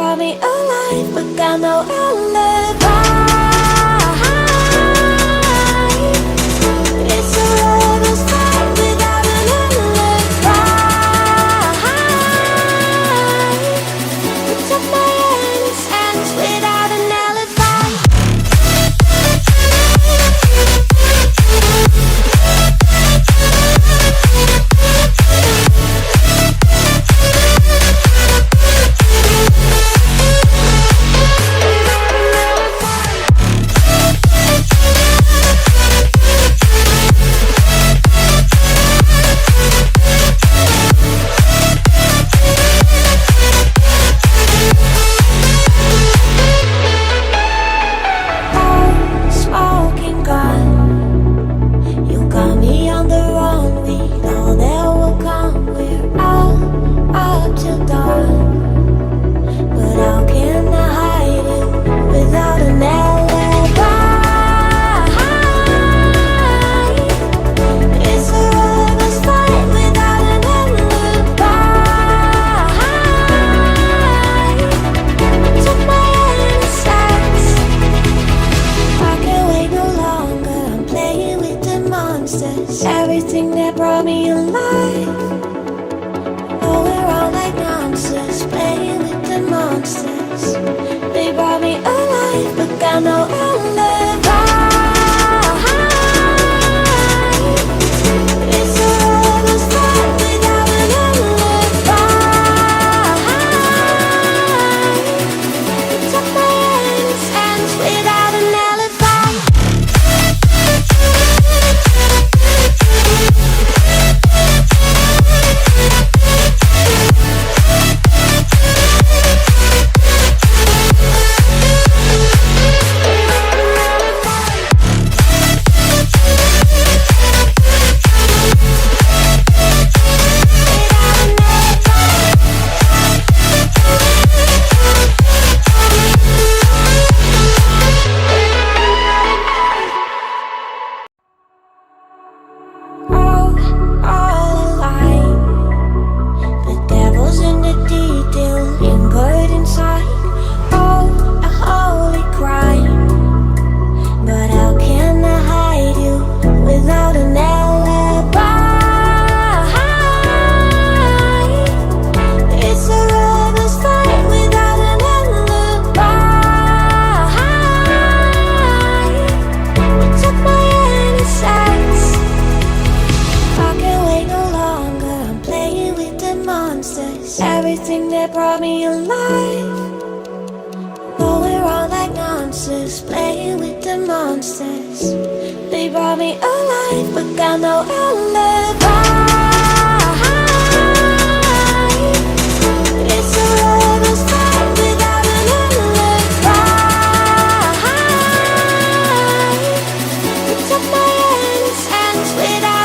brought me alive, but got no alibi. It's a lover's fight without an alibi. We took my innocence without an alibi. Smoking gun, you got me on the run. We know that will come. We're out up till dawn, but how can I hide it without an alibi? It's a lover's fight without an alibi. Took my innocence. I can't wait no longer. I'm playing with the monsters. Everything that brought me alive. Oh, we're all like monsters, playing with the monsters. They brought me alive, but got no alibi. It's a lover's fight without an alibi. Took my innocence without an alibi. All alive. The devil's in the detail, lingered inside. Oh, a holy crime. But how can I hide you without an alibi? It's a lover's fight without an alibi. We took my innocence. I can't wait no longer. I'm playing with the monsters. Everything that brought me alive. Though we're all like monsters, playing with the monsters. They brought me alive, but got no alibi. It's a lover's fight without an alibi. We took my innocence without